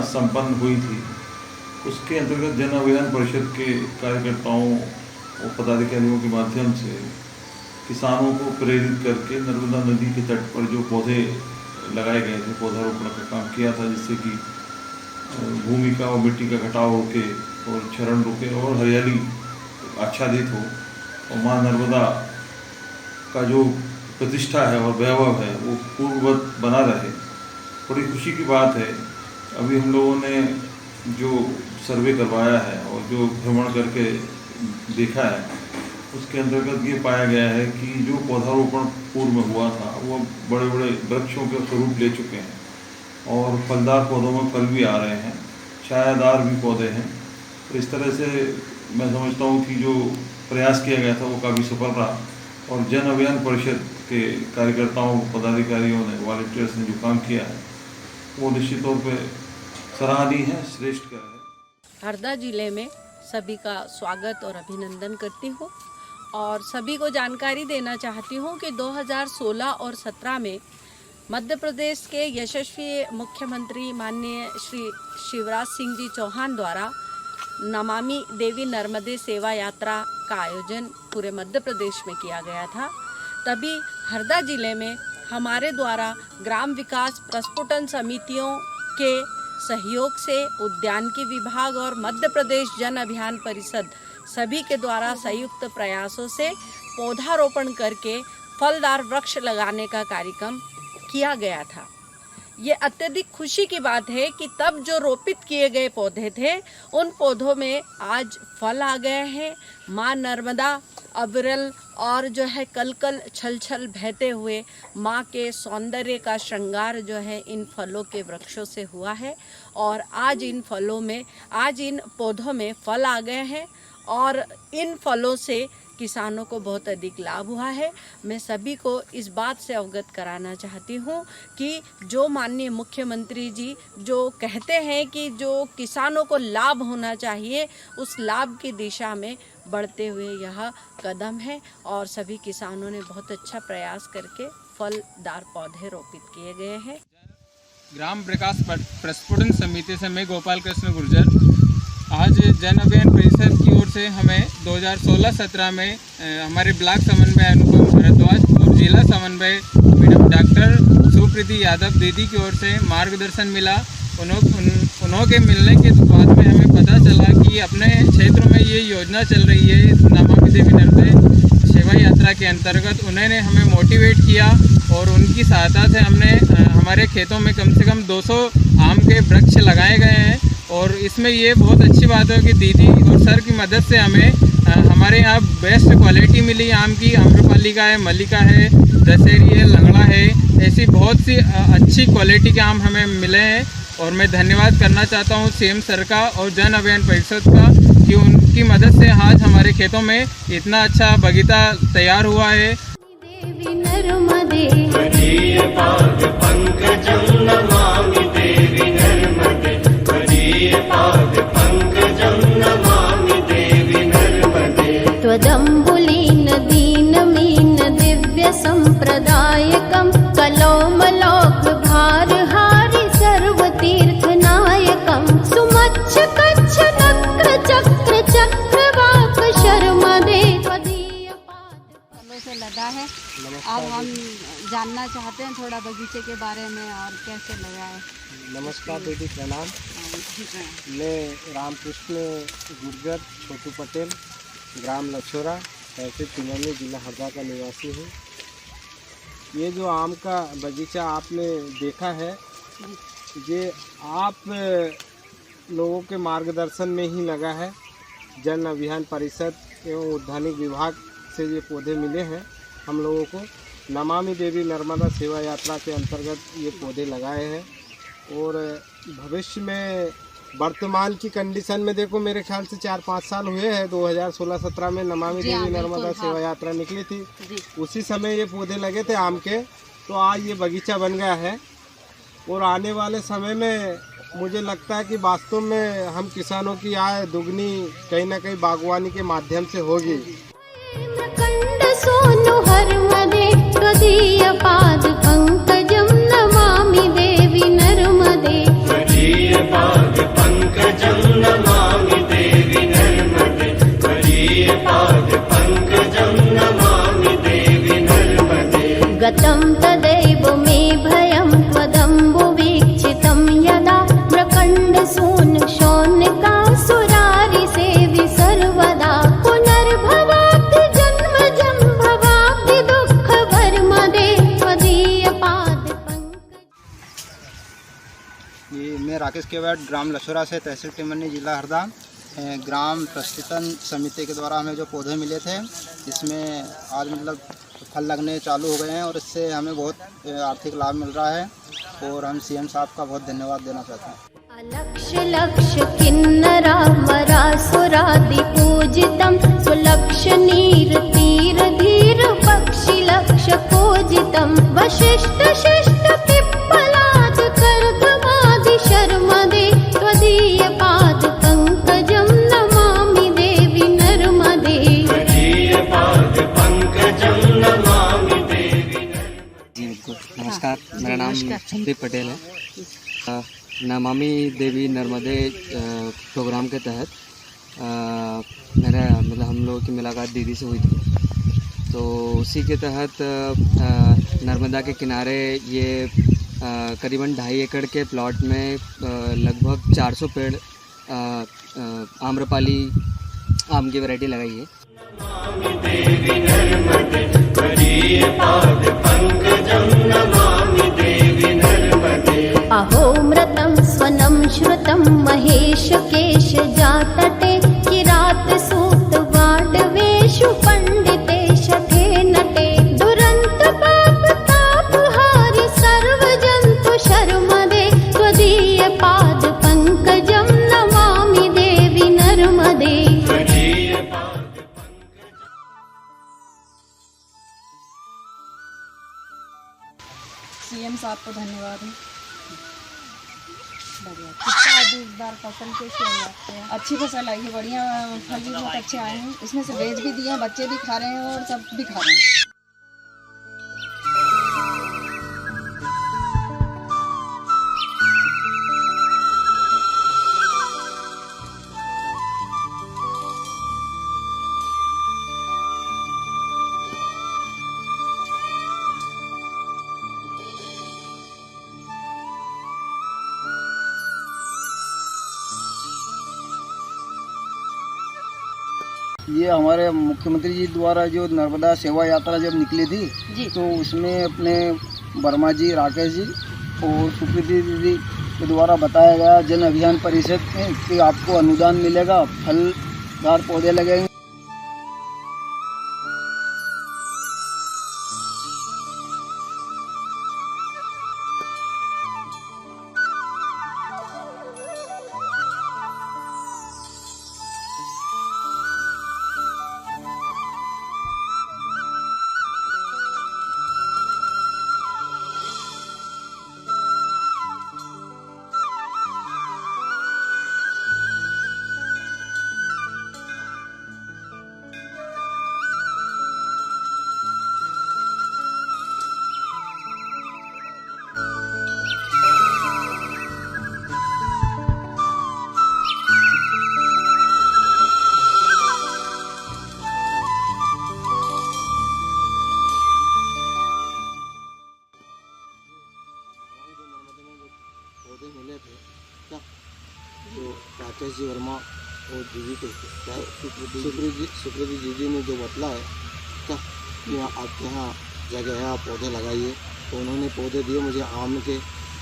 संपन्न हुई थी, उसके अंतर्गत जन अभियान परिषद के कार्यकर्ताओं और पदाधिकारियों के माध्यम से किसानों को प्रेरित करके नर्मदा नदी के तट पर जो पौधे लगाए गए थे, पौधारोपण का काम किया था, जिससे कि भूमि का और मिट्टी का घटाव रोके और क्षरण रोके और हरियाली आच्छादित हो और माँ नर्मदा का जो प्रतिष्ठा है और वैभव है वो पूर्ववत बना रहे। बड़ी खुशी की बात है, अभी हम लोगों ने जो सर्वे करवाया है और जो भ्रमण करके देखा है, उसके अंतर्गत ये पाया गया है कि जो पौधारोपण पूर्व में हुआ था वो बड़े बड़े वृक्षों के स्वरूप ले चुके हैं और फलदार पौधों में फल भी आ रहे हैं, छायादार भी पौधे हैं। तो इस तरह से मैं समझता हूँ कि जो प्रयास किया गया था वो काफ़ी सफल रहा और जन अभियान परिषद के कार्यकर्ताओं, पदाधिकारियों ने, वॉलंटियर्स ने जो काम किया है वो निश्चित तौर पर सराहनीय है, श्रेष्ठ का है। हरदा जिले में सभी का स्वागत और अभिनंदन करती हूँ और सभी को जानकारी देना चाहती हूँ कि 2016 और 17 में मध्य प्रदेश के यशस्वी मुख्यमंत्री माननीय श्री शिवराज सिंह जी चौहान द्वारा नमामि देवी नर्मदे सेवा यात्रा का आयोजन पूरे मध्य प्रदेश में किया गया था। तभी हरदा जिले में हमारे द्वारा ग्राम विकास प्रस्फुटन समितियों के सहयोग से उद्यानिकी विभाग और मध्य प्रदेश जन अभियान परिषद सभी के द्वारा संयुक्त प्रयासों से पौधारोपण करके फलदार वृक्ष लगाने का कार्यक्रम किया गया था। ये अत्यधिक खुशी की बात है कि तब जो रोपित किए गए पौधे थे उन पौधों में आज फल आ गए हैं। माँ नर्मदा अविरल और जो है कल कल छल छल बहते हुए माँ के सौंदर्य का श्रृंगार जो है इन फलों के वृक्षों से हुआ है और आज इन पौधों में फल आ गए हैं और इन फलों से किसानों को बहुत अधिक लाभ हुआ है। मैं सभी को इस बात से अवगत कराना चाहती हूँ कि जो माननीय मुख्यमंत्री जी जो कहते हैं कि जो किसानों को लाभ होना चाहिए, उस लाभ की दिशा में बढ़ते हुए यह कदम है और सभी किसानों ने बहुत अच्छा प्रयास करके फलदार पौधे रोपित किए गए हैं। ग्राम विकास प्रस्फुटन समिति से मैं गोपाल कृष्ण गुर्जर आज जन अभियान परिषद की ओर से हमें 2016-17 में हमारे ब्लॉक समन्वय अनुपम भारद्वाज और जिला समन्वय मैडम डॉक्टर सुप्रीति यादव दीदी की ओर से मार्गदर्शन मिला। उन्होंने मिलने के बाद में हमें पता चला कि अपने क्षेत्र में ये योजना चल रही है नमामि देवी नर्मदे सेवा यात्रा के अंतर्गत। उन्होंने हमें मोटिवेट किया और उनकी सहायता से हमने हमारे खेतों में कम से कम 200 आम के वृक्ष लगाए गए हैं और इसमें ये बहुत अच्छी बात है कि दीदी और सर की मदद से हमें हमारे यहाँ बेस्ट क्वालिटी मिली आम की। आम्रपाली का है, मल्लिका है, दशहरी है, लंगड़ा है, ऐसी बहुत सी अच्छी क्वालिटी के आम हमें मिले हैं और मैं धन्यवाद करना चाहता हूँ सीएम सर का और जन अभियान परिषद का कि उनकी मदद से आज हमारे खेतों में इतना अच्छा बगीचा तैयार हुआ है। त्वदम्बुलीन दीनमीन दिव्य संप्रदायकं कलौमलोक भारहारि सर्वतीर्थनायकं सुमच्छ कच्छ नक्र चक्र चक्रवाक शर्मदे फलों से लदा है। अब हम जानना चाहते हैं थोड़ा बगीचे के बारे में और कैसे लगा है। नमस्कार दीदी, प्रणाम। मैं रामकृष्ण गुर्जर छोटू पटेल, ग्राम लछोरा, तहसील तिमोनी, जिला हरदा का निवासी हूँ। ये जो आम का बगीचा आपने देखा है, ये आप लोगों के मार्गदर्शन में ही लगा है। जन अभियान परिषद एवं उद्यानिक विभाग से ये पौधे मिले हैं हम लोगों को। नमामि देवी नर्मदा सेवा यात्रा के अंतर्गत ये पौधे लगाए हैं और भविष्य में वर्तमान की कंडीशन में देखो, मेरे ख्याल से 4-5 साल हुए हैं। 2016-17 में नमामि देवी नर्मदा सेवा यात्रा निकली थी, उसी समय ये पौधे लगे थे आम के, तो आज ये बगीचा बन गया है और आने वाले समय में मुझे लगता है कि वास्तव में हम किसानों की आय दुगनी कहीं ना कहीं बागवानी के माध्यम से होगी। सोनु हरमदे त्वदीय पाद पंकजं नमामि देवी नर्मदे। पङ्कजं नमामि देवि नर्मदे त्वदीयपादपङ्कजं नमामि देवि नर्मदे गतं तदैव मे भयं त्वदम्बुवीक्षितं यदा प्रकण्डसूनशौनकासुरारिसेवि सर्वदा पुनर्भवाब्धि जन्मजं भवाब्धि दुःखभर्मदे त्वदीयपादपङ्कजं। ये मैं राकेश केवट ग्राम लछोरा से तहसील टिमरनी जिला हरदा। ग्राम प्रस्फुटन समिति के द्वारा हमें जो पौधे मिले थे इसमें आज मतलब फल लगने चालू हो गए हैं और इससे हमें बहुत आर्थिक लाभ मिल रहा है और हम सीएम साहब का बहुत धन्यवाद देना चाहते हैं। अलक्ष लक्ष किन्नरामरासुरादि पूजितं सुलक्ष नीर तीर धीर पक्षि लक्ष पूजितं वशिष्ठ शिष्ट पिप्पलाद कर्दमादि शर्मदे त्वदीय पाद पंकजं नमामि देवि नर्मदे त्वदीयपादपङ्कजं नमामि देवि जी नमस्कार, मेरा नाम संदीप पटेल है। नमामि देवी नर्मदे प्रोग्राम के तहत मेरा मतलब हम लोगों की मुलाकात दीदी से हुई थी, तो उसी के तहत नर्मदा के किनारे ये करीबन 2.5 एकड़ के प्लॉट में लगभग 400 पेड़ आम्रपाली आम की वैरायटी लगाई है। देवि नर्मदे त्वदीयपादपङ्कजं नमामि देवि नर्मदे अहोमृतं स्वनं श्रुतं महेश केश जातटे किरात सूत वाडवेषु पण्डिते शठे नटे दुरन्त पाप तापहारि सर्वजन्तु शर्मदे त्वदीय पाद पंकजं नमामि देवि नर्मदे। सीएम साहब को धन्यवाद है। कितना अभी इस बार फसल कैसी आई आपके यहाँ? अच्छी फसल आई है, बढ़िया फल भी बहुत अच्छे आए हैं। इसमें से बेच भी दिए हैं, बच्चे भी खा रहे हैं और सब भी खा रहे हैं। ये हमारे मुख्यमंत्री जी द्वारा जो नर्मदा सेवा यात्रा जब निकली थी तो उसमें अपने वर्मा जी, राकेश जी और सुकृति दीदी के द्वारा बताया गया जन अभियान परिषद में कि आपको अनुदान मिलेगा, फलदार पौधे लगेंगे। पौधे मिले थे क्या जो राकेश जी वर्मा और दीदी को क्या सुकृति दीदी ने जो बतला है क्या कि आपके यहाँ जगह है, आप पौधे लगाइए, तो उन्होंने पौधे दिए मुझे आम के,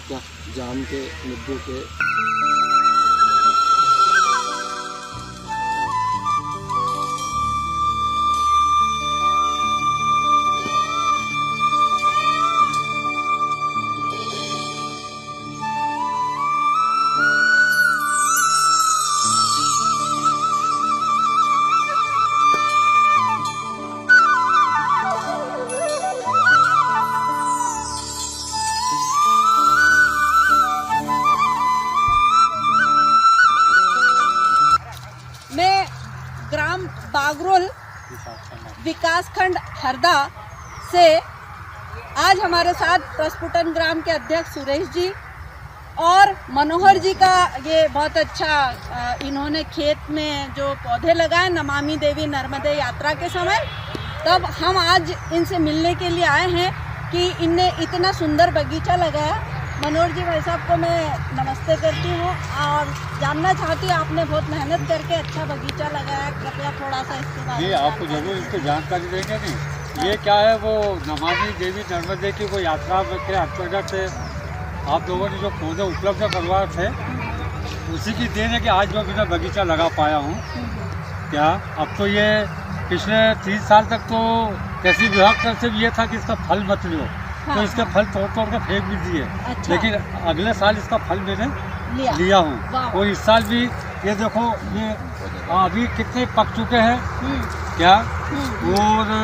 क्या जाम के, नींबू के। ग्राम बागरोल विकासखंड हरदा से आज हमारे साथ प्रस्फुटन ग्राम के अध्यक्ष सुरेश जी और मनोहर जी का ये बहुत अच्छा इन्होंने खेत में जो पौधे लगाए नमामि देवी नर्मदे यात्रा के समय, तब हम आज इनसे मिलने के लिए आए हैं कि इनने इतना सुंदर बगीचा लगाया। मनोहर जी भाई साहब को मैं नमस्ते करती हूँ और जानना चाहती हूँ, आपने बहुत मेहनत करके अच्छा बगीचा लगाया, कृपया थोड़ा सा इसके बारे में। जी आपको जरूर इसकी जानकारी देंगे। नहीं ये क्या है, वो नमामि देवी नर्मदे की वो यात्रा के अंतर्गत से आप लोगों ने जो पौधे उपलब्ध करवाए थे उसी की देन है कि आज मैं बिना बगीचा लगा पाया हूँ। क्या अब तो ये पिछले 30 साल तक तो कृषि विभाग तरफ से भी ये था कि इसका फल मत लो, तो इसके फल तोड़ तोड़ के फेंक भी दिए। अच्छा। लेकिन अगले साल इसका फल मैंने लिया हूँ और इस साल भी ये देखो ये अभी कितने पक चुके हैं क्या, और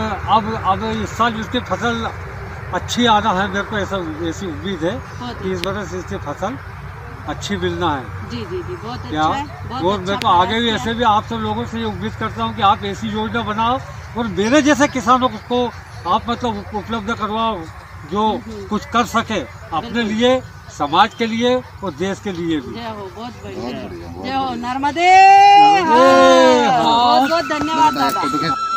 अब इस साल इसकी फसल अच्छी आना है, मेरे को ऐसी उम्मीद है कि इस वजह से इसकी फसल अच्छी मिलना है। जी जी जी बहुत क्या अच्छा है, बहुत और अच्छा मेरे को आगे भी ऐसे भी आप सब लोगों से ये उम्मीद करता हूँ कि आप ऐसी योजना बनाओ और मेरे जैसे किसानों को आप मतलब उपलब्ध करवाओ जो कुछ कर सके अपने लिए, समाज के लिए और देश के लिए भी। जय हो, बहुत बढ़िया, जय हो नर्मदे। बहुत बहुत धन्यवाद दादा।